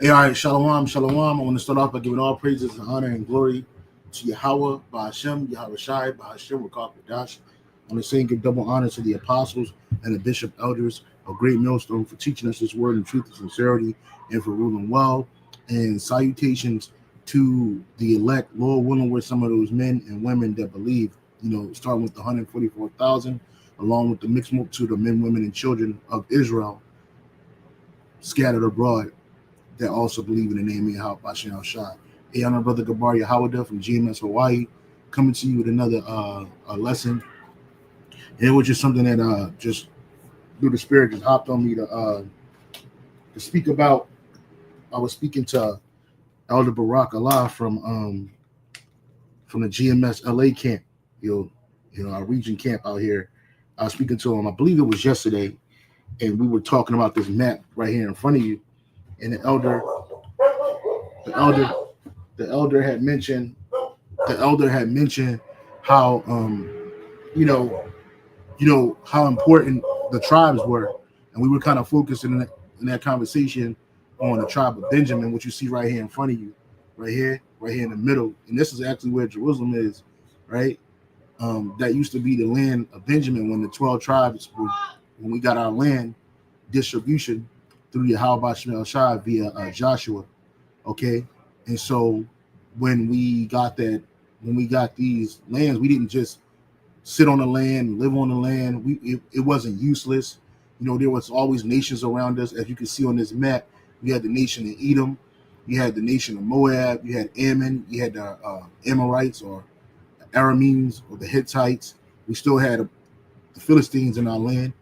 Hey, all right, shalom, shalom. I want to start off by giving all praises and honor and glory to Yahweh, by Hashem, Yahweh by Hashem, Rakakwadash. I want to say and give double honor to the apostles and the bishop elders of Great Millstone for teaching us this word in truth and sincerity and for ruling well. And salutations to the elect, Lord willing, with some of those men and women that believe, starting with the 144,000, along with the mixed multitude of men, women, and children of Israel scattered abroad that also believe in the name of Yahweh SHAMAYAWAN. Hey, I'm my brother YAHAWADAH from GMS Hawaii, coming to you with another lesson. And it was just something that just through the spirit just hopped on me to speak about. I was speaking to Elder Barak Allah from the GMS LA camp, our region camp out here. I was speaking to him, I believe it was yesterday, and we were talking about this map right here in front of you. And the elder had mentioned how how important the tribes were, and we were kind of focusing in that conversation on the tribe of Benjamin, which you see right here in front of you, right here in the middle. And this is actually where Jerusalem is, right? That used to be the land of Benjamin when the 12 tribes when we got our land distribution through Yahweh SHAMAYAWAN via Joshua, okay? And so when we got these lands, we didn't just sit on the land, live on the land. It wasn't useless. There was always nations around us. As you can see on this map, you had the nation of Edom, you had the nation of Moab, you had Ammon, you had the Amorites or Arameans or the Hittites. We still had the Philistines in our land,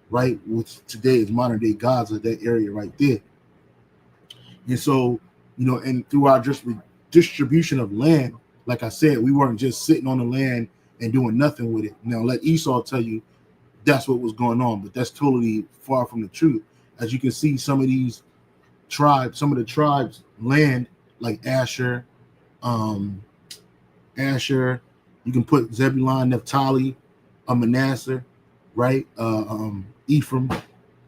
right, which today is modern day Gaza, that area right there. And so, and through our just distribution of land, like I said, we weren't just sitting on the land and doing nothing with it. Now, let Esau tell you that's what was going on, but that's totally far from the truth. As you can see, some of the tribes land like Asher, you can put Zebulon, Naphtali, Manasseh, right? Ephraim,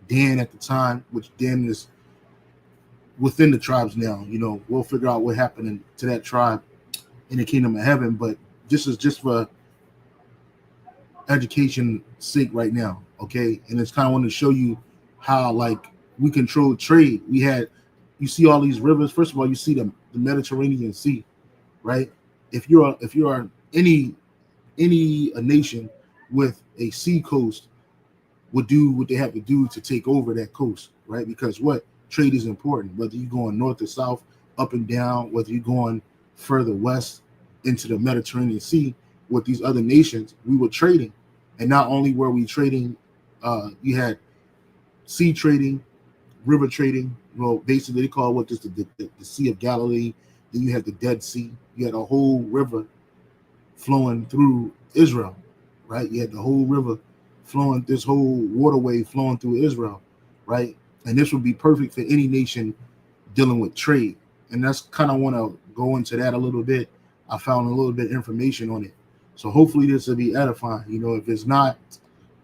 Dan at the time, which Dan is within the tribes now. We'll figure out what happened to that tribe in the kingdom of heaven, but this is just for education sake right now, okay? And it's kind of want to show you how we control trade. You see all these rivers. First of all, you see the Mediterranean Sea, right? If you are any a nation with a sea coast would do what they have to do to take over that coast, right? Because trade is important, whether you're going north or south, up and down, whether you're going further west into the Mediterranean Sea with these other nations, we were trading. And not only were we trading, you had sea trading, river trading. Basically they call the Sea of Galilee. Then you had the Dead Sea. You had a whole river flowing through Israel, right? You had the whole river flowing, this whole waterway flowing through Israel, right? And this would be perfect for any nation dealing with trade. And that's kind of want to go into that a little bit. I found a little bit of information on it. So hopefully this will be edifying. If it's not,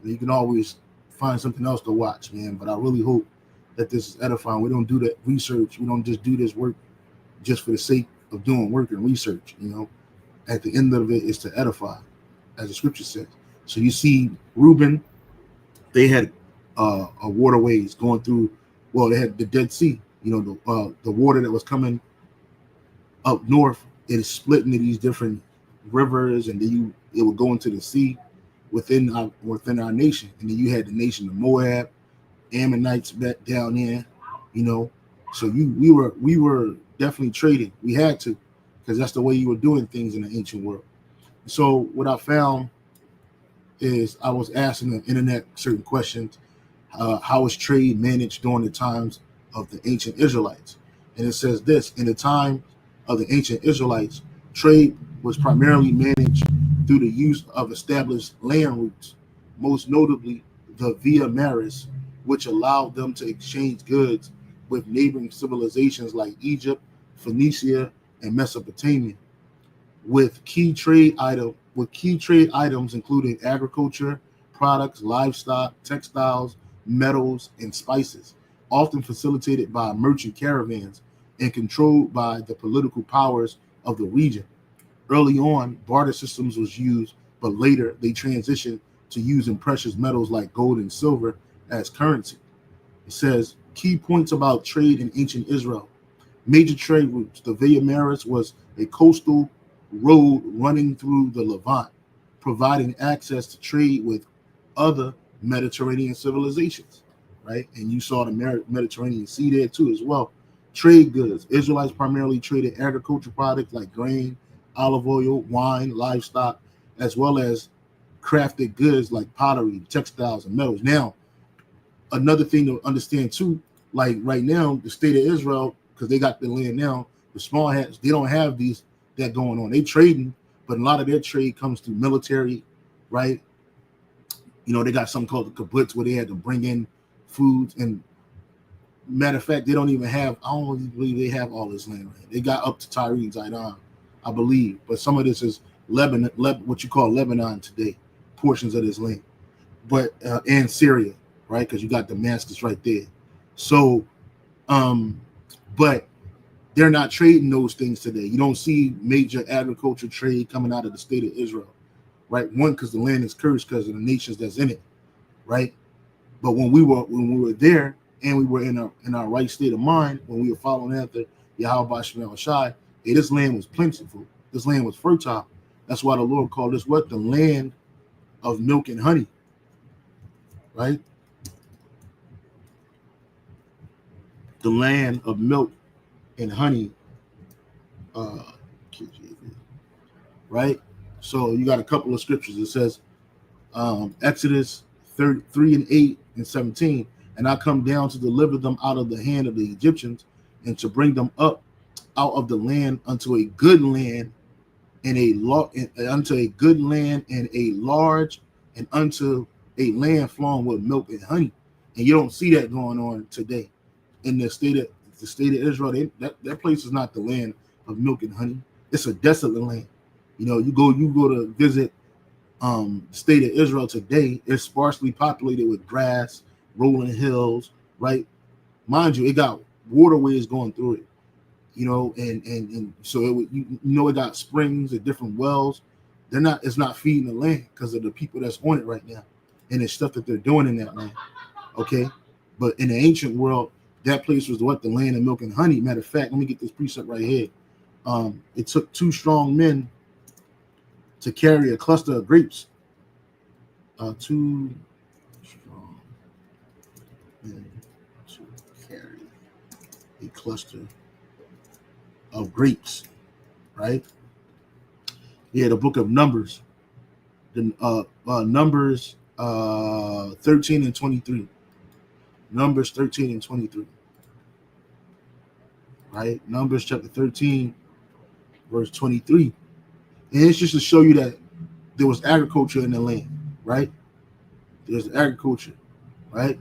you can always find something else to watch, man. But I really hope that this is edifying. We don't do that research. We don't just do this work just for the sake of doing work and research. At the end of it is to edify, as the scripture says. So you see Reuben, they had waterways going through, they had the Dead Sea, the water that was coming up north, it is split into these different rivers, and then it would go into the sea within our nation. And then you had the nation of Moab, Ammonites back down there, so we were definitely trading. We had to, because that's the way you were doing things in the ancient world. So what I found is I was asking the internet certain questions. How was trade managed during the times of the ancient Israelites? And it says this: in the time of the ancient Israelites, trade was primarily managed through the use of established land routes, most notably the Via Maris, which allowed them to exchange goods with neighboring civilizations like Egypt, Phoenicia, and Mesopotamia, with key trade items including agriculture, products, livestock, textiles, metals, and spices, often facilitated by merchant caravans and controlled by the political powers of the region. Early on, barter systems was used, but later they transitioned to using precious metals like gold and silver as currency. It says, key points about trade in ancient Israel. Major trade routes. The Via Maris was a coastal road running through the Levant, providing access to trade with other Mediterranean civilizations, right? And you saw the Mediterranean Sea there too as well. Trade goods. Israelites primarily traded agricultural products like grain, olive oil, wine, livestock, as well as crafted goods like pottery, textiles, and metals. Now, another thing to understand too, like right now, the state of Israel, because they got the land now, the small hats, they don't have these that going on. They trading, but a lot of their trade comes through military, right? You know, they got something called the kibbutz where they had to bring in foods. And matter of fact, they don't even have, I don't really believe they have all this land right. They got up to Tyre, Zidon, I believe. But some of this is Lebanon, what you call Lebanon today, portions of this land. But and Syria, right? Because you got Damascus right there. So, but they're not trading those things today. You don't see major agricultural trade coming out of the state of Israel, right? One, because the land is cursed because of the nations that's in it, right? But when we were there and we were in our right state of mind, when we were following after Yahawah, this land was plentiful. This land was fertile. That's why the Lord called this what? The land of milk and honey, right? The land of milk and honey, right? So you got a couple of scriptures. It says, Exodus 3 and 8 and 17, and I come down to deliver them out of the hand of the Egyptians and to bring them up out of the land unto a good land and unto a good land and a large and unto a land flowing with milk and honey. And you don't see that going on today in the state of Israel. That place is not the land of milk and honey. It's a desolate land. You know, you go to visit the state of Israel today. It's sparsely populated with grass, rolling hills, right? Mind you, it got waterways going through it. You know, and so it got springs and different wells. It's not feeding the land because of the people that's on it right now and the stuff that they're doing in that land. Okay, but in the ancient world, that place was what? The land of milk and honey. Matter of fact, let me get this precept right here. It took 2 strong men to carry a cluster of grapes. 2 strong men to carry a cluster of grapes, right? Yeah, the book of Numbers. The Numbers 13 and 23. Numbers 13 and 23. Right? Numbers chapter 13, verse 23. And it's just to show you that there was agriculture in the land, right? There's agriculture, right?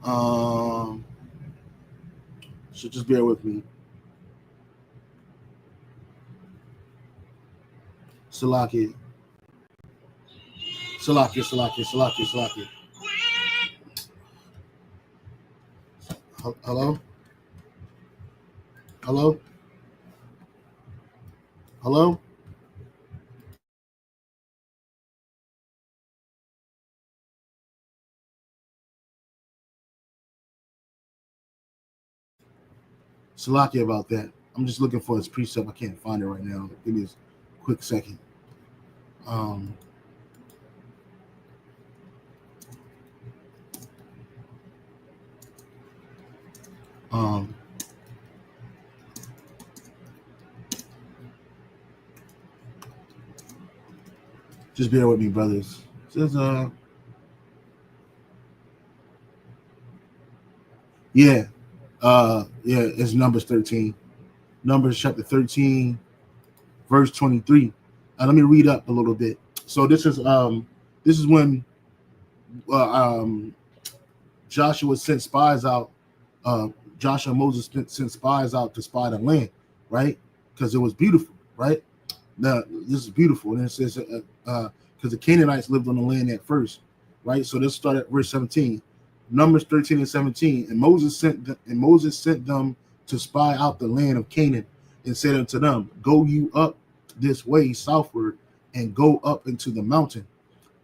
So just bear with me. Salakia. Hello? Hello? Hello? Salakia about that. I'm just looking for his precept. I can't find it right now. Give me a quick second. Just bear with me, brothers. It says, it's Numbers 13. Numbers chapter 13, verse 23. Let me read up a little bit. So this is when Joshua sent spies out. Joshua and Moses sent spies out to spy the land, right? Because it was beautiful, right? Now this is beautiful, and it says because the Canaanites lived on the land at first, right? So let's start at verse 17. Numbers 13 and 17. And Moses sent them to spy out the land of Canaan, and said unto them, Go you up this way southward, and go up into the mountain,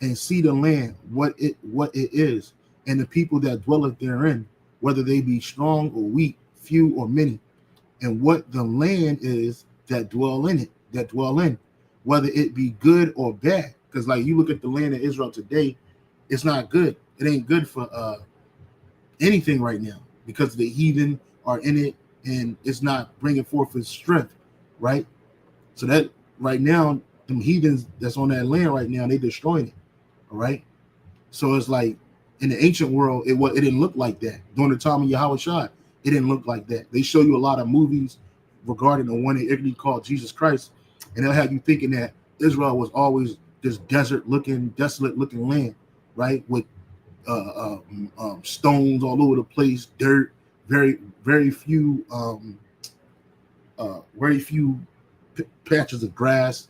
and see the land, what it is, and the people that dwelleth therein, whether they be strong or weak, few or many, and what the land is that dwell in, whether it be good or bad. Because like you look at the land of Israel today, it's not good. It ain't good for anything right now, because the heathen are in it, and it's not bringing forth its strength, right? So that right now, them heathens that's on that land right now, they destroying it, all right? So it's like in the ancient world, it didn't look like that. During the time of Yahawadah, it didn't look like that. They show you a lot of movies regarding the one in Italy called Jesus Christ, and they'll have you thinking that Israel was always this desert-looking, desolate-looking land, right? With stones all over the place, dirt, very few patches of grass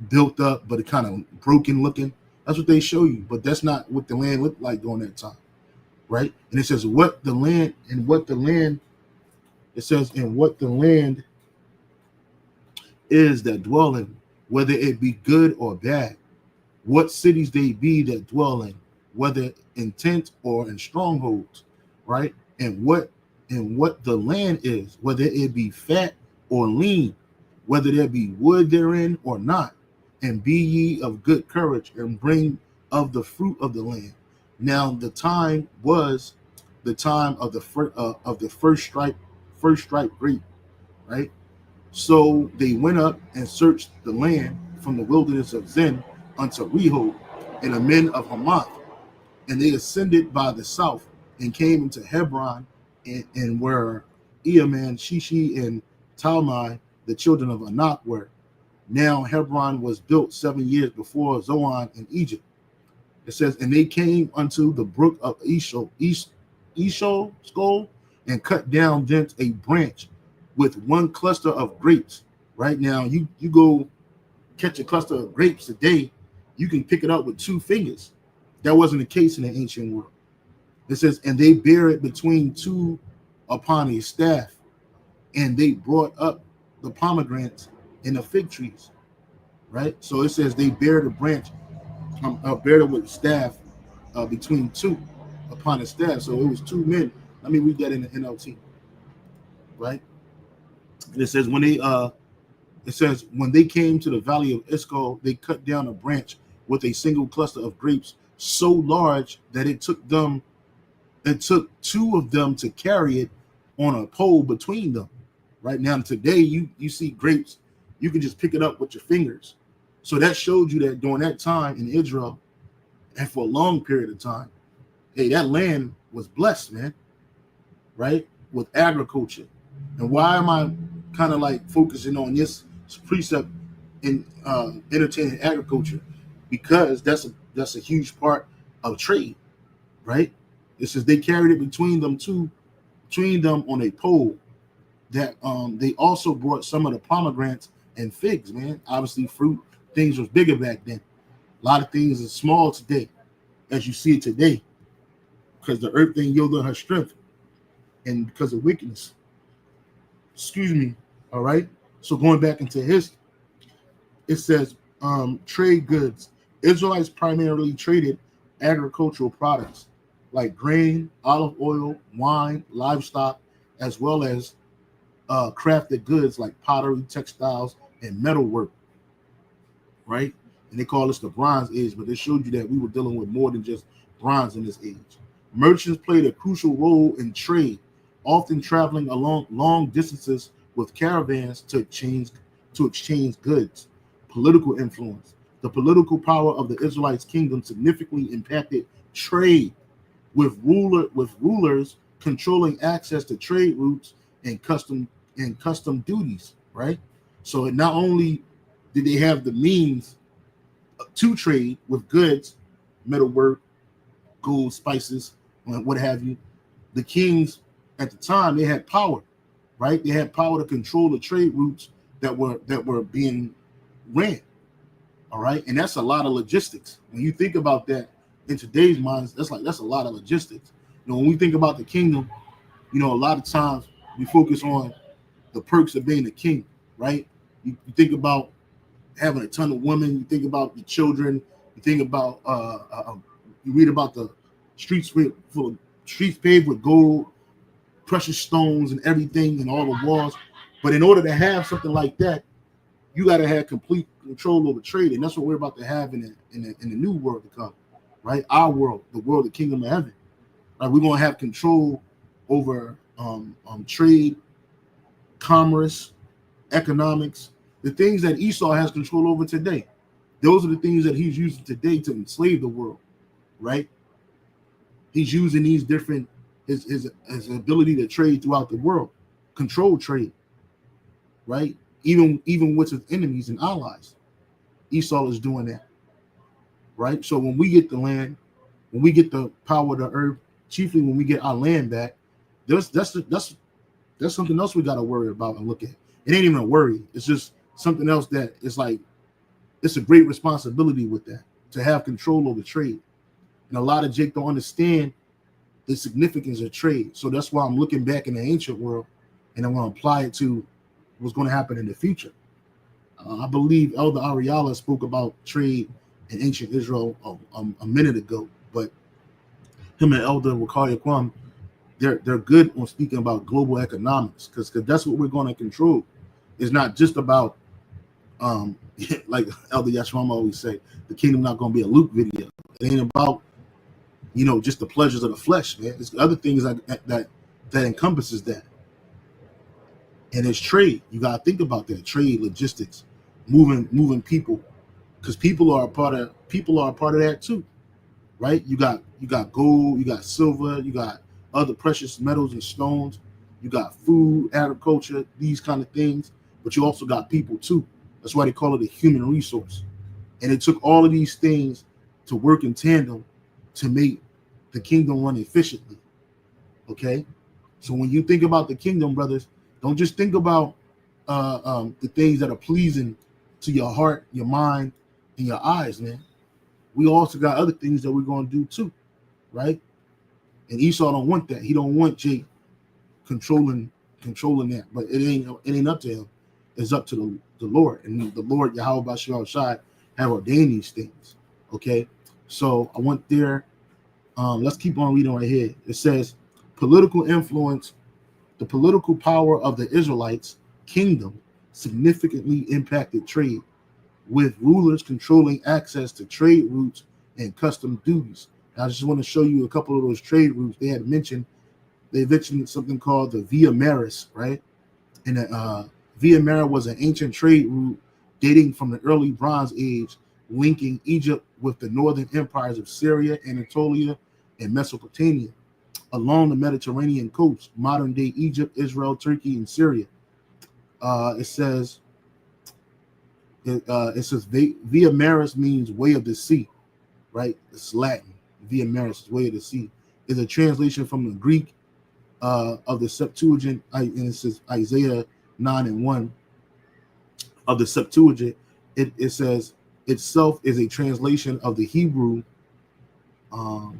built up, but it kind of broken looking. That's what they show you, but that's not what the land looked like during that time, right? And it says what the land is that dwell in, whether it be good or bad, what cities they be that dwell in, whether in tent or in strongholds, right? And what the land is, whether it be fat or lean, whether there be wood therein or not, and be ye of good courage, and bring of the fruit of the land. Now the time was the time of the first stripe grape, right? So they went up and searched the land from the wilderness of Zin unto Rehob, and the men of Hamath, and they ascended by the south and came into Hebron, and where Eaman, Shishi, and Talmai, the children of Anak, were. Now Hebron was built 7 years before Zoan in Egypt. It says, and they came unto the brook of Eshol, and cut down thence a branch with one cluster of grapes. Right now, you go catch a cluster of grapes today, you can pick it up with 2 fingers. That wasn't the case in the ancient world. It says, and they bear it between 2 upon a staff, and they brought up the pomegranates and the fig trees, right? So it says they bear the branch, bear it with staff between 2 upon a staff. So it was 2 men. Let me read that in the NLT, right? And it says when they came to the valley of Escol, they cut down a branch with a single cluster of grapes so large that it took 2 of them to carry it on a pole between them. Right now, today, you see grapes, you can just pick it up with your fingers. So that showed you that during that time in Israel, and for a long period of time, hey, that land was blessed, man, right? With agriculture. And why am I kind of like focusing on this precept in entertaining agriculture? Because that's a huge part of trade, right? It says they carried it between them on a pole. That they also brought some of the pomegranates and figs, man. Obviously, fruit things was bigger back then. A lot of things are small today, as you see it today, because the earth didn't yield her strength, and because of wickedness. Excuse me. All right. So going back into history, it says trade goods. Israelites primarily traded agricultural products like grain, olive oil, wine, livestock, as well as crafted goods like pottery, textiles, and metalwork, right? And they call this the Bronze Age, but they showed you that we were dealing with more than just bronze in this age. Merchants played a crucial role in trade, often traveling along long distances with caravans to exchange goods. Political influence. The political power of the Israelites' kingdom significantly impacted trade, with rulers controlling access to trade routes and custom duties, right? So not only did they have the means to trade with goods, metalwork, gold, spices, what have you, the kings at the time, they had power, right? They had power to control the trade routes that were being ran. All right, and that's a lot of logistics. When you think about that in today's minds, that's a lot of logistics. You know, when we think about the kingdom, you know, a lot of times we focus on the perks of being a king, right? You think about having a ton of women. You think about the children. You think about you read about the streets full of streets paved with gold, precious stones, and everything, and all the walls. But in order to have something like that, you got to have complete control over trade, and that's what we're about to have in the new world to come, right? Our world, the world, the kingdom of heaven. Right? We're gonna have control over trade, commerce, economics, the things that Esau has control over today. Those are the things that he's using today to enslave the world, right? He's using these different his ability to trade throughout the world, control trade, right? Even with his enemies and allies, Esau is doing that, right? So when we get the land, when we get the power of the earth, chiefly when we get our land back, that's something else we got to worry about and look at. It ain't even a worry. It's just something else that is like, it's a great responsibility with that, to have control over trade. And a lot of Jake don't understand the significance of trade. So that's why I'm looking back in the ancient world and I'm going to apply it to what's going to happen in the future. I believe Elder Ariala spoke about trade in ancient Israel a minute ago, but him and Elder Wakalia Kwam, they're good on speaking about global economics, because that's what we're going to control. It's not just about like Elder Yashwama always say, the kingdom not going to be a Luke video. It ain't about, just the pleasures of the flesh, man. It's other things that encompasses that. And it's trade. You got to think about that. Trade, logistics, moving people, because people are a part of that too, right? You got gold, you got silver, you got other precious metals and stones, you got food, agriculture, these kind of things, but you also got people too. That's why they call it a human resource. And it took all of these things to work in tandem to make the kingdom run efficiently. Okay? So when you think about the kingdom, brothers, don't just think about the things that are pleasing to your heart, your mind, and your eyes, man. We also got other things that we're going to do too, right? And Esau don't want that. He don't want Jake controlling that. But it ain't up to him. It's up to the Lord. And the Lord, Yahawah have ordained these things. Okay? So I went there. Let's keep on reading right here. It says, political influence, the political power of the Israelites' kingdom significantly impacted trade, with rulers controlling access to trade routes and custom duties. Now, I just want to show you a couple of those trade routes they had mentioned. They mentioned something called the Via Maris, right? And the Via Maris was an ancient trade route dating from the early Bronze Age, linking Egypt with the northern empires of Syria, Anatolia, and Mesopotamia along the Mediterranean coast, modern-day Egypt, Israel, Turkey, and Syria. It says Via Maris means way of the sea, right? It's Latin. Via Maris is way of the sea. Is a translation from the Greek of the Septuagint, and it says Isaiah 9:1 of the Septuagint. It says itself is a translation of the Hebrew. I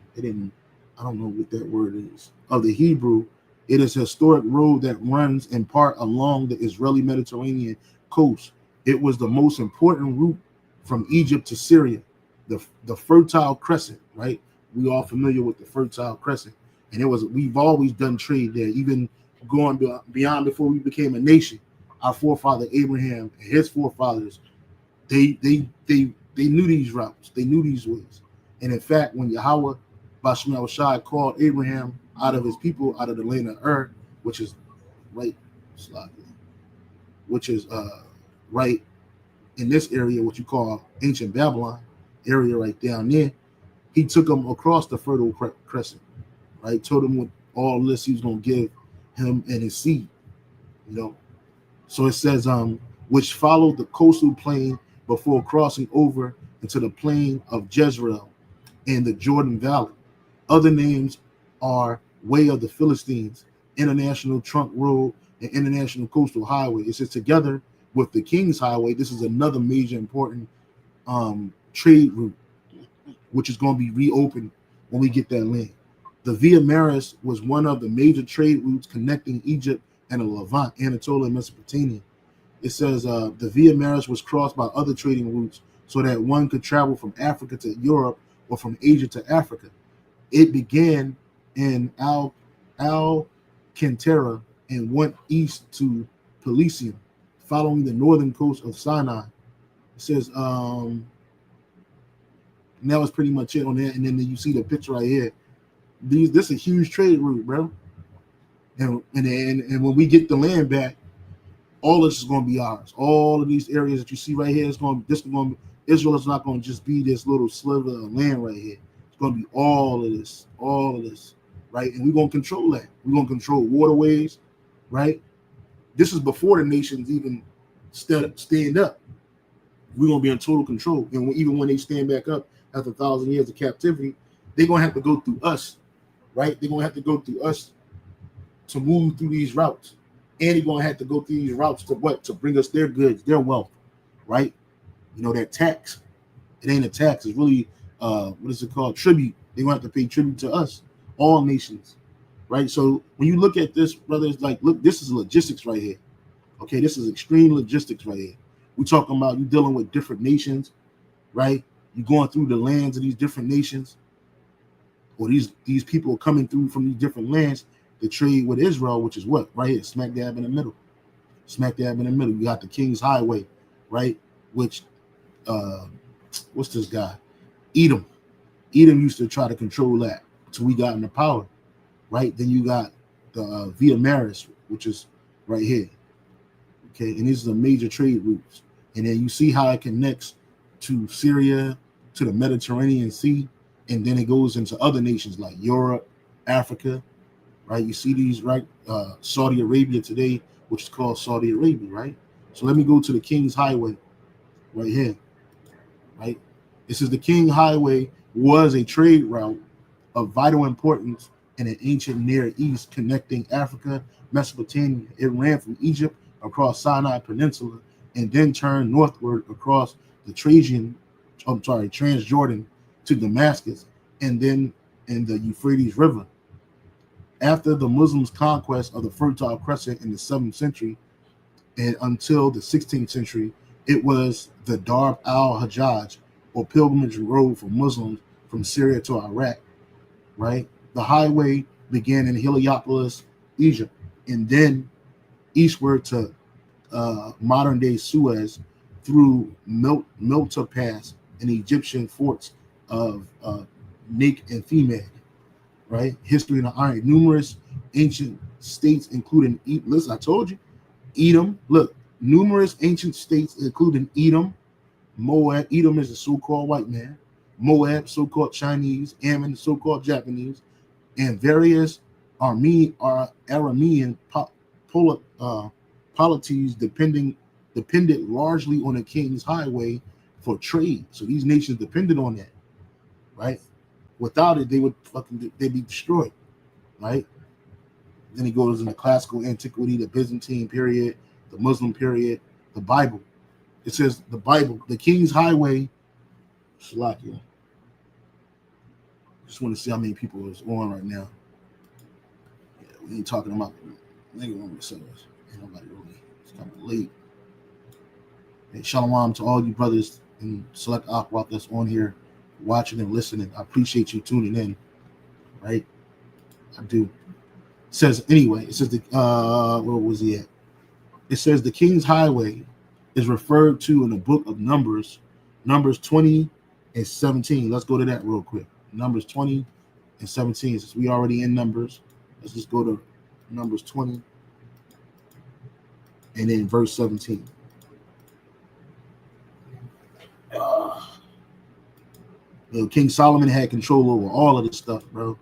don't know what that word is. Of the Hebrew, it is a historic road that runs in part along the Israeli Mediterranean coast. It was the most important route from Egypt to Syria, the Fertile Crescent, right? We all familiar with the Fertile Crescent, and we've always done trade there, even going beyond before we became a nation. Our forefather Abraham and his forefathers, they knew these routes, they knew these ways, and in fact, when Yahweh Shai called Abraham out of his people, out of the land of Ur, which is right in this area, what you call ancient Babylon area, right down there. He took them across the Fertile Crescent, right? Told him what all this he was going to give him and his seed, So it says, which followed the coastal plain before crossing over into the plain of Jezreel and the Jordan Valley. Other names are Way of the Philistines, International Trunk Road, and International Coastal Highway. It says together with the King's Highway, this is another major important trade route, which is going to be reopened when we get that land. The Via Maris was one of the major trade routes connecting Egypt and the Levant, Anatolia, and Mesopotamia. It says the Via Maris was crossed by other trading routes so that one could travel from Africa to Europe or from Asia to Africa. It began in Alcantara and went east to Pelusium, following the northern coast of Sinai. It says that was pretty much it on that. And then you see the picture right here. This is a huge trade route, bro. And when we get the land back, all this is going to be ours. All of these areas that you see right here Israel is not going to just be this little sliver of land right here. It's going to be all of this, right? And we're going to control that. We're going to control waterways, right? This is before the nations even stand up. We're going to be in total control. And even when they stand back up after 1,000 years of captivity, they're going to have to go through us, right? They're going to have to go through us to move through these routes. And they're going to have to go through these routes to what? To bring us their goods, their wealth, right? You know, that tax. It ain't a tax. It's really, what is it called? Tribute. They're going to have to pay tribute to us, all nations, right? So when you look at this, brother, it's like, look, this is logistics right here. Okay, this is extreme logistics right here. We're talking about you dealing with different nations, right? You're going through the lands of these different nations, or these people are coming through from these different lands to trade with Israel, which is what? Right here, smack dab in the middle. Smack dab in the middle. You got the King's Highway, right? Which, what's this guy? Edom. Edom used to try to control that until we got into power, right? Then you got the Via Maris, which is right here. Okay, and these are the major trade routes. And then you see how it connects to Syria, to the Mediterranean Sea, and then it goes into other nations like Europe, Africa, right? You see these, right? Saudi Arabia today, which is called Saudi Arabia, right? So let me go to the King's Highway right here, right? This is the King Highway was a trade route of vital importance in the ancient Near East connecting Africa, Mesopotamia. It ran from Egypt across Sinai Peninsula and then turned northward across the Transjordan to Damascus and then in the Euphrates River. After the Muslims' conquest of the Fertile Crescent in the 7th century and until the 16th century, it was the Darb al-Hajjaj, or pilgrimage road for Muslims from Syria to Iraq, right? The highway began in Heliopolis, Egypt, and then eastward to modern-day Suez through Milta Pass and Egyptian forts of Nek and Themad, right? History in the Iron. Numerous ancient states, including, listen, I told you, Edom. Look, numerous ancient states, including Edom, Moab. Edom is a so-called white man. Moab, so-called Chinese. Ammon, so-called Japanese. And various Aramean polities depended largely on the King's Highway for trade. So these nations depended on that, right? Without it, they'd be destroyed, right? Then he goes into classical antiquity, the Byzantine period, the Muslim period, the Bible. It says the Bible, the King's Highway, Shalakia. Just want to see how many people is on right now. Yeah, we ain't talking about nigga on ourselves. Ain't nobody really. It's kind of late. Hey, shalom to all you brothers and select aqua that's on here watching and listening. I appreciate you tuning in, right? I do. It says anyway, it says the where was he at? It says the King's Highway is referred to in the book of Numbers 20 and 17. Let's go to that real quick. Numbers 20 and 17. Since we already in Numbers, let's just go to Numbers 20 and then verse 17. King Solomon had control over all of this stuff, bro.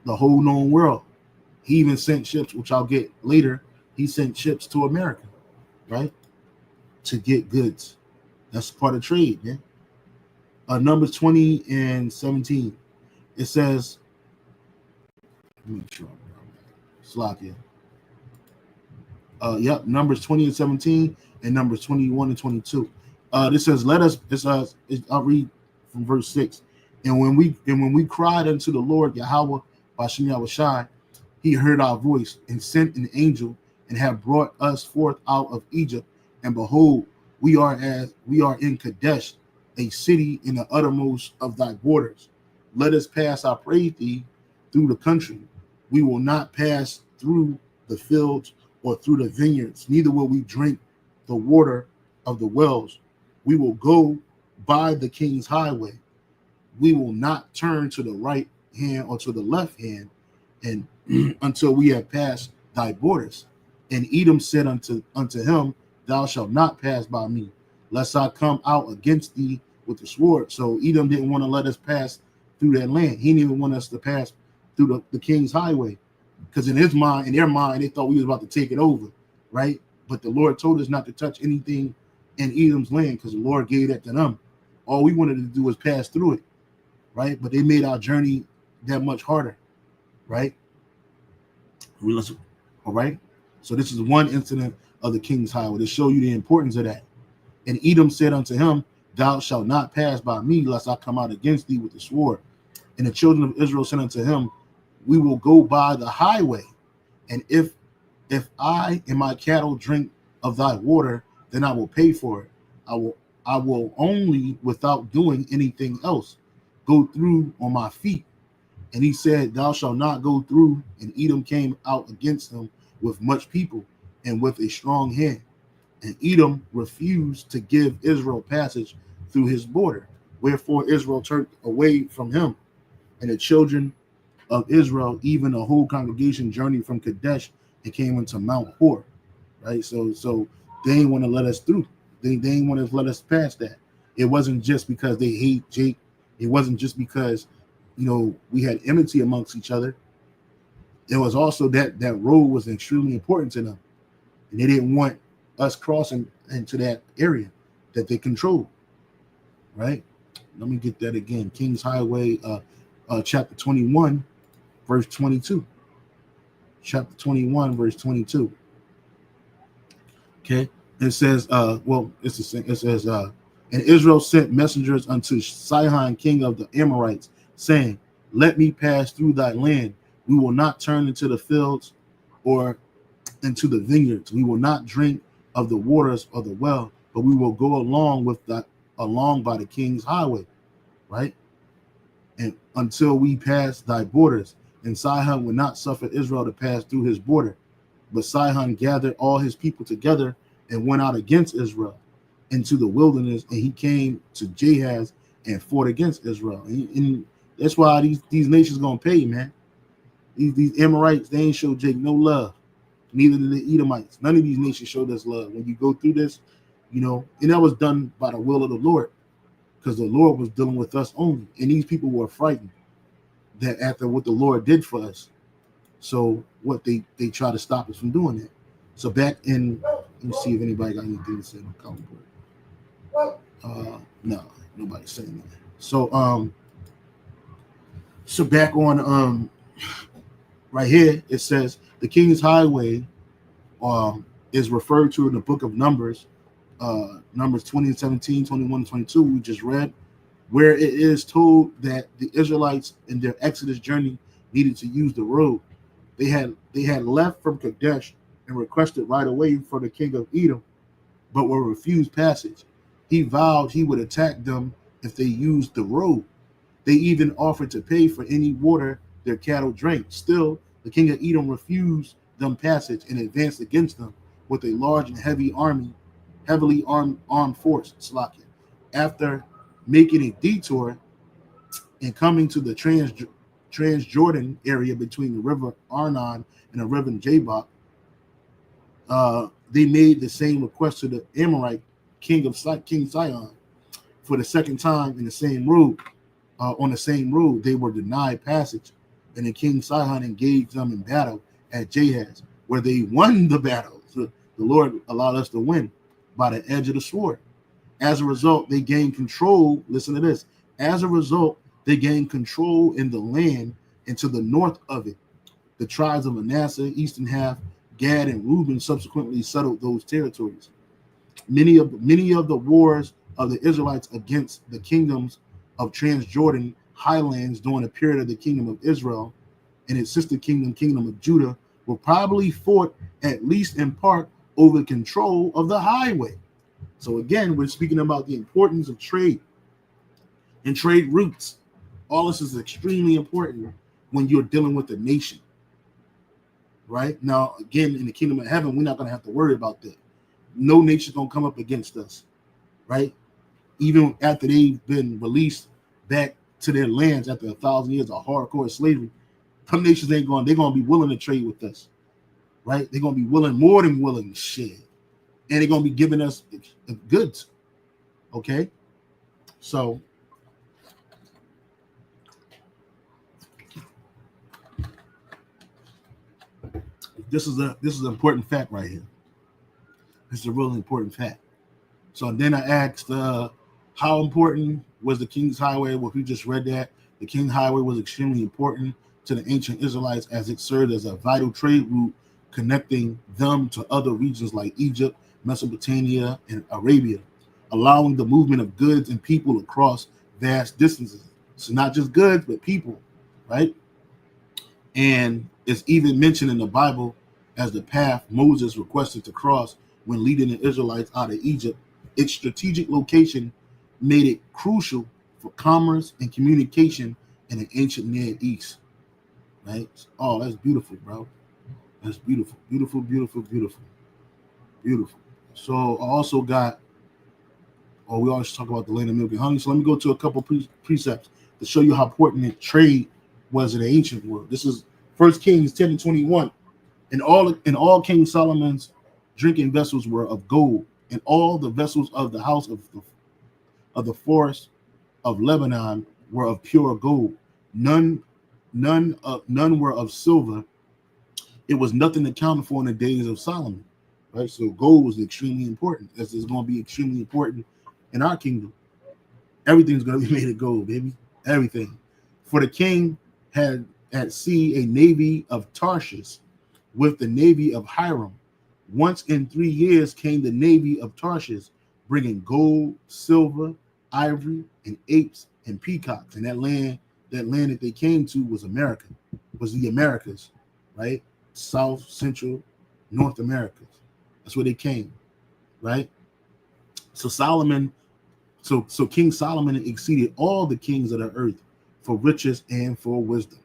The whole known world. He even sent ships, which I'll get later. He sent ships to America, right? To get goods. That's part of trade, man. Numbers 20 and 17. It says, let me make sure. Slakia. Yep, Numbers 20 and 17 and Numbers 21 and 22. This says, I'll read from verse 6. And when we cried unto the Lord Yahweh by SHAMAYAWAN, He heard our voice and sent an angel and have brought us forth out of Egypt. And behold, we are in Kadesh, a city in the uttermost of thy borders. Let us pass, I pray thee, through the country. We will not pass through the fields or through the vineyards, neither will we drink the water of the wells. We will go by the king's highway. We will not turn to the right hand or to the left hand, and until we have passed thy borders. And Edom said unto him, thou shalt not pass by me, lest I come out against thee with the sword. So Edom didn't want to let us pass through that land. He didn't even want us to pass through the king's highway, because in their mind, they thought we was about to take it over, right? But the Lord told us not to touch anything in Edom's land, because the Lord gave that to them. All we wanted to do was pass through it, right? But they made our journey that much harder, right? All right. So this is one incident of the king's highway to show you the importance of that. And Edom said unto him, thou shalt not pass by me, lest I come out against thee with the sword. And the children of Israel said unto him, we will go by the highway, and if I and my cattle drink of thy water, then I will pay for it. I will only, without doing anything else, go through on my feet. And he said, thou shalt not go through. And Edom came out against him with much people and with a strong hand. And Edom refused to give Israel passage through his border. Wherefore Israel turned away from him. And the children of Israel, even the whole congregation, journeyed from Kadesh and came into Mount Hor. Right? So they didn't want to let us through. They didn't want to let us pass that. It wasn't just because they hate Jake. It wasn't just because, we had enmity amongst each other. It was also that road was extremely important to them. And they didn't want us crossing into that area that they controlled. Right? Let me get that again. King's Highway, chapter 21, verse 22. Chapter 21, verse 22. Okay. It says, and Israel sent messengers unto Sihon, king of the Amorites, saying, let me pass through thy land. We will not turn into the fields or into the vineyards. We will not drink of the waters of the well, but we will go along by the king's highway, right? And until we pass thy borders. And Sihon would not suffer Israel to pass through his border. But Sihon gathered all his people together and went out against Israel into the wilderness, and he came to Jahaz and fought against Israel. And that's why these nations gonna pay, man. These Amorites, they ain't show Jake no love. Neither did the Edomites. None of these nations showed us love. When you go through this, and that was done by the will of the Lord, because the Lord was dealing with us only. And these people were frightened that after what the Lord did for us. So what they try to stop us from doing that. So back in, let me see if anybody got anything to say on comic book. No, nobody's saying that. So back on right here, it says the King's Highway is referred to in the book of Numbers, Numbers 20 and 17, 21 and 22, we just read, where it is told that the Israelites in their Exodus journey needed to use the road. They had left from Kadesh and requested right away for the king of Edom, but were refused passage. He vowed he would attack them if they used the road. They even offered to pay for any water their cattle drank. Still, the king of Edom refused them passage and advanced against them with a large and heavily armed force. After making a detour and coming to the Transjordan area between the river Arnon and the river Jabbok, they made the same request to the Amorite King Sihon for the second time in the same road. On the same road, they were denied passage, and the King Sihon engaged them in battle at Jahaz, where they won the battle. So the Lord allowed us to win by the edge of the sword. As a result, they gained control. Listen to this. As a result, they gained control in the land and to the north of it. The tribes of Manasseh, eastern half, Gad, and Reuben subsequently settled those territories. Many of the wars of the Israelites against the kingdoms of Transjordan highlands during the period of the kingdom of Israel and its sister kingdom, kingdom of Judah, were probably fought, at least in part, over control of the highway. So again, we're speaking about the importance of trade and trade routes. All this is extremely important when you're dealing with a nation. Right? Now, again, in the kingdom of heaven, we're not going to have to worry about that. No nation's going to come up against us. Right? Even after they've been released back to their lands after 1,000 years of hardcore slavery, some nations they're going to be willing to trade with us. Right? They're going to be willing, more than willing to share. And they're going to be giving us goods. Okay? So, this is an important fact right here. This is a really important fact. So then I asked, how important was the King's Highway? Well, if you just read that, the King's Highway was extremely important to the ancient Israelites as it served as a vital trade route connecting them to other regions like Egypt, Mesopotamia, and Arabia, allowing the movement of goods and people across vast distances. So not just goods, but people, right? And it's even mentioned in the Bible as the path Moses requested to cross when leading the Israelites out of Egypt. Its strategic location made it crucial for commerce and communication in the ancient Near East. Right? Oh, that's beautiful, bro. That's beautiful. Beautiful, beautiful, beautiful. Beautiful. So I also got, we always talk about the land of milk and honey. So let me go to a couple precepts to show you how important trade was in the ancient world. This is 1 Kings 10:21. And all King Solomon's drinking vessels were of gold, and all the vessels of the house of the forest of Lebanon were of pure gold. None were of silver. It was nothing accounted for in the days of Solomon. Right? So gold was extremely important, as it's going to be extremely important in our kingdom. Everything's going to be made of gold, baby. Everything. For the king had at sea a navy of Tarshish with the navy of Hiram. Once in 3 years came the navy of Tarshish, bringing gold, silver, ivory, and apes and peacocks. And that land that they came to was America, was the Americas, right? South, Central, North Americas. That's where they came, right? So King Solomon exceeded all the kings of the earth for riches and for wisdom,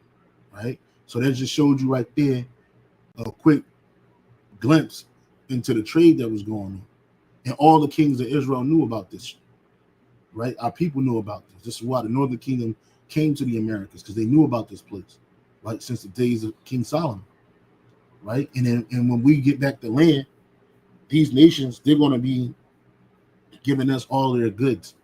right? So that just showed you right there a quick glimpse into the trade that was going on. And all the kings of Israel knew about this, right? Our people knew about this. This is why the Northern Kingdom came to the Americas, because they knew about this place, right? Since the days of King Solomon, right? And when we get back to land, these nations, they're going to be giving us all their goods.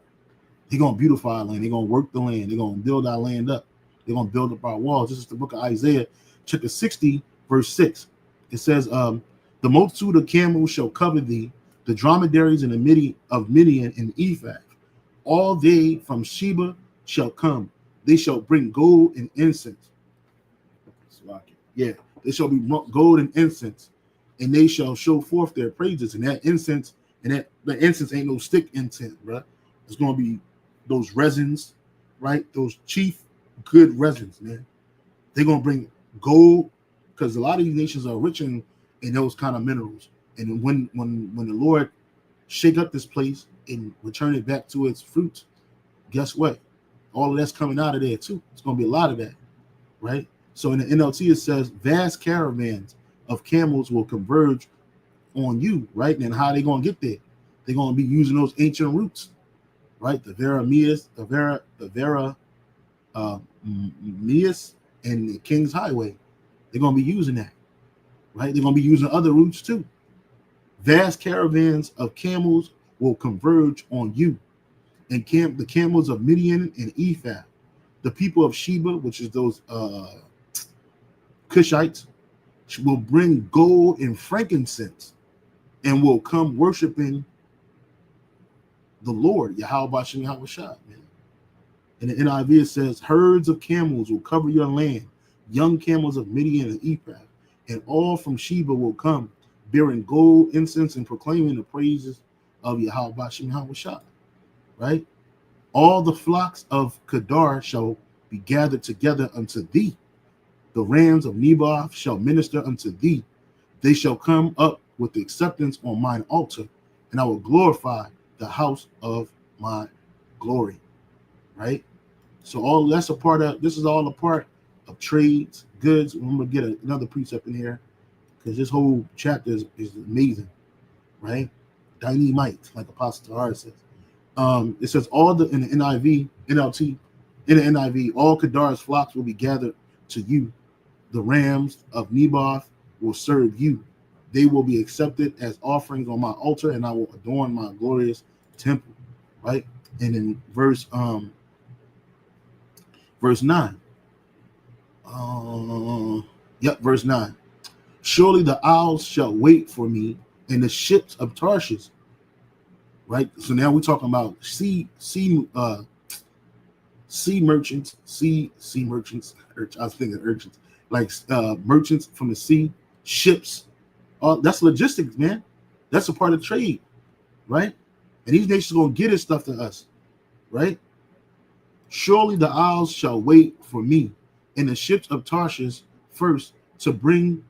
They're going to beautify our land. They're going to work the land. They're going to build our land up. They're going to build up our walls. This is the book of Isaiah, chapter 60, verse 6. It says, the multitude of camels shall cover thee, the dromedaries and the Midian and Ephah. All they from Sheba shall come. They shall bring gold and incense. Yeah, they shall be gold and incense, and they shall show forth their praises. And that incense, the incense ain't no stick incense, right? It's going to be those resins, right? Those chief good resins, man. They're going to bring gold, because a lot of these nations are rich in those kind of minerals. And when the Lord shake up this place and return it back to its fruits, guess what? All of that's coming out of there too. It's going to be a lot of that, right? So in the NLT, it says, vast caravans of camels will converge on you, right? And how they going to get there? They're going to be using those ancient routes, right? The Mias and the King's Highway. They're going to be using that, right? They're going to be using other routes too. Vast caravans of camels will converge on you, and the camels of Midian and Ephah, the people of Sheba, which is those Cushites, will bring gold and frankincense and will come worshiping the Lord, YAHAWADAH, man. And the NIV, it says, herds of camels will cover your land, young camels of Midian and Ephah, and all from Sheba will come, bearing gold, incense, and proclaiming the praises of YAHAWADAH, right? All the flocks of Kedar shall be gathered together unto thee. The rams of Nebaioth shall minister unto thee. They shall come up with the acceptance on mine altar, and I will glorify the house of my glory. Right? So all that's a part of, this is all a part of trades, goods. I'm going to get another precept in here because this whole chapter is amazing. Right? Dynamite, like Apostle Tahar says. It says all the, in the NIV, NLT, in the NIV, all Kedar's flocks will be gathered to you. The rams of Nebaioth will serve you. They will be accepted as offerings on my altar, and I will adorn my glorious temple. Right? And in verse 9. Verse 9. Surely the isles shall wait for me, and the ships of Tarshish. Right? So now we're talking about sea merchants, sea merchants. I was thinking urchins, like merchants from the sea, ships. That's logistics, man. That's a part of trade, right? And these nations are gonna get this stuff to us, right? Surely the isles shall wait for me, and the ships of Tarshish first, to bring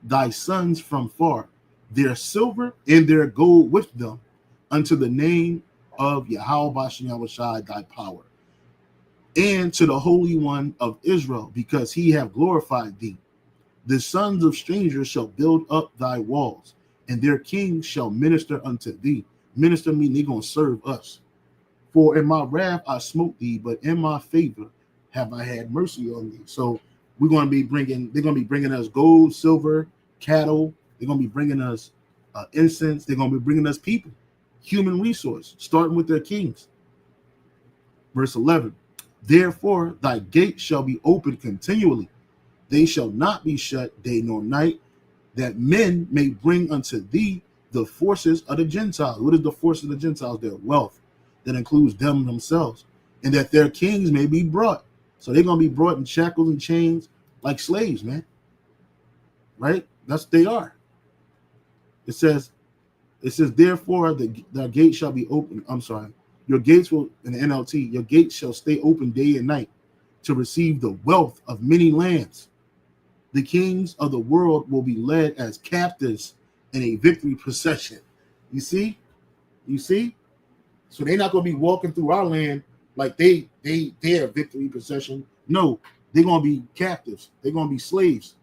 thy sons from far, their silver and their gold with them, unto the name of YAHAWADAH thy power, and to the Holy One of Israel, because he have glorified thee. The sons of strangers shall build up thy walls, and their kings shall minister unto thee. Minister mean they're going to serve us. For in my wrath I smote thee, but in my favor have I had mercy on thee. So they're going to be bringing us gold, silver, cattle. They're going to be bringing us incense. They're going to be bringing us people, human resource, starting with their kings. Verse 11, therefore thy gate shall be open continually. They shall not be shut day nor night, that men may bring unto thee the forces of the Gentiles. What is the force of the Gentiles? Their wealth. That includes them themselves. And that their kings may be brought. So they're going to be brought in shackles and chains like slaves, man. Right? That's what they are. It says, therefore the gate shall be open. I'm sorry. Your gates will, in the NLT, your gates shall stay open day and night to receive the wealth of many lands. The kings of the world will be led as captives in a victory procession. You see? You see? So they're not going to be walking through our land like they're victory procession. No, they're going to be captives. They're going to be slaves.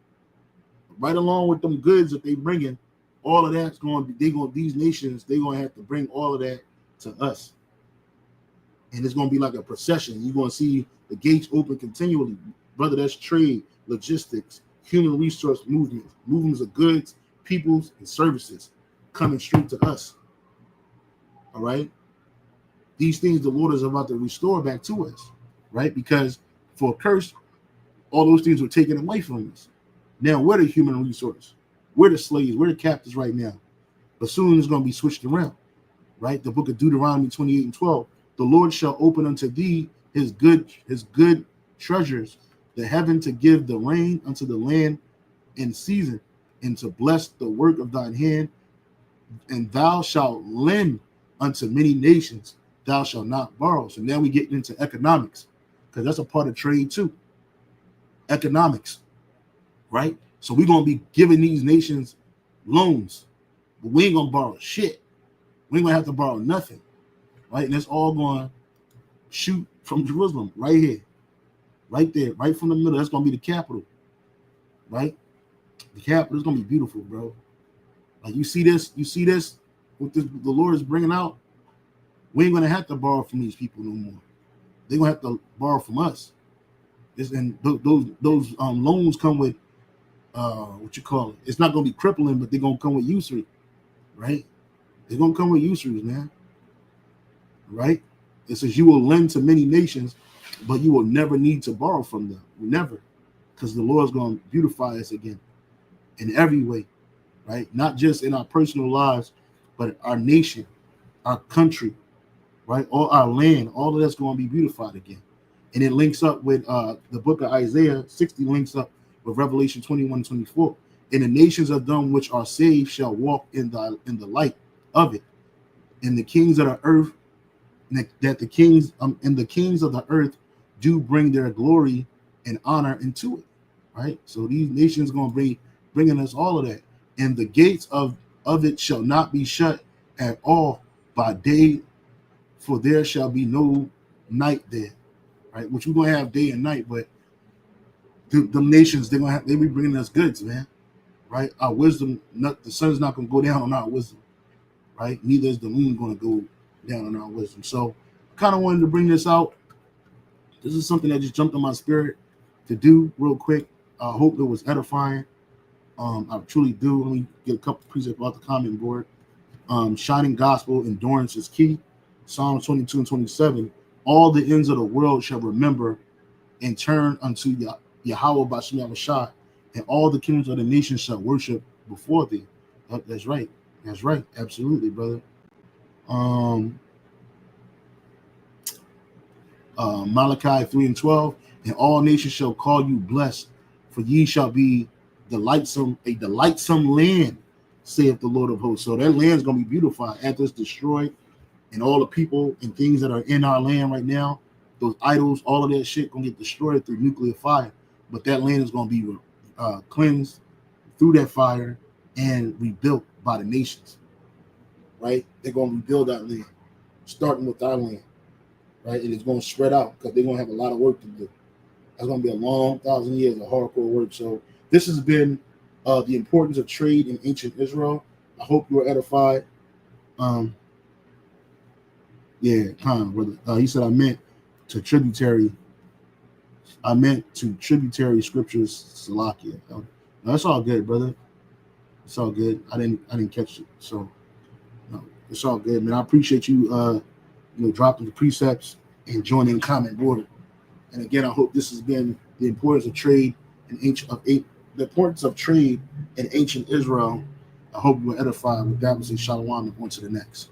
Right along with them goods that they bring in, all of that's going to be, these nations, they're going to have to bring all of that to us. And it's going to be like a procession. You're going to see the gates open continually. Brother, that's trade, logistics, human resource movements of goods, peoples, and services coming straight to us. All right? These things the Lord is about to restore back to us, right? Because for a curse, all those things were taken away from us. Now we're the human resource. We're the slaves. We're the captives right now. But soon it's going to be switched around, right? The book of Deuteronomy 28:12. The Lord shall open unto thee his good treasures, the heaven to give the rain unto the land in season, and to bless the work of thine hand. And thou shalt lend unto many nations. Thou shalt not borrow. So now we get into economics, because that's a part of trade too. Economics, right? So we're going to be giving these nations loans, but we ain't going to borrow shit. We ain't going to have to borrow nothing, right? And it's all going to shoot from Jerusalem right here, right there, right from the middle. That's going to be the capital, right? The capital is going to be beautiful, bro. Like you see this, what the Lord is bringing out. We ain't going to have to borrow from these people no more. They're going to have to borrow from us. And those loans come with, what you call it? It's not going to be crippling, but they're going to come with usury, right? They're going to come with usuries, man, right? It says you will lend to many nations, but you will never need to borrow from them. Never. Because the Lord's going to beautify us again in every way, right? Not just in our personal lives, but our nation, our country, right? All our land, all of that's going to be beautified again. And it links up with the book of Isaiah 60, links up with Revelation 21:24. And the nations of them which are saved shall walk in the light of it. And the kings of the earth, that the kings and the kings of the earth do bring their glory and honor into it, right? So these nations going to be bringing us all of that. And the gates of it shall not be shut at all by day, for there shall be no night there, right? Which we're going to have day and night, but the nations, they be bringing us goods, man, right? Our wisdom, the sun's not going to go down on our wisdom, right? Neither is the moon going to go down on our wisdom. So kind of wanted to bring this out. This is something that just jumped in my spirit to do real quick. I hope it was edifying. I truly do. Let me get a couple precepts about the comment board. Shining gospel, endurance is key. Psalm 22 and 27. All the ends of the world shall remember and turn unto Yahawah Bashem Yahushua, and all the kingdoms of the nations shall worship before thee. That's right. That's right. Absolutely, brother. Malachi 3 and 12. And all nations shall call you blessed, for ye shall be a delightsome land, saith the Lord of hosts. So that land is going to be beautified after it's destroyed, and all the people and things that are in our land right now, those idols, all of that shit going to get destroyed through nuclear fire. But that land is going to be cleansed through that fire and rebuilt by the nations, right? They're going to rebuild that land, starting with our land, right? And it's going to spread out because they're going to have a lot of work to do. That's going to be a long 1,000 years of hardcore work. So this has been the importance of trade in ancient Israel. I hope you were edified. Yeah, kind of, brother. He said I meant to tributary scriptures, Salakia. No, that's all good, brother. It's all good. I didn't catch it. So no, it's all good, man. I appreciate you dropping the precepts and joining the comment board. And again, I hope this has been the importance of trade in the importance of trade in ancient Israel. I hope you were edified with that. Was in Shalom and on to the next.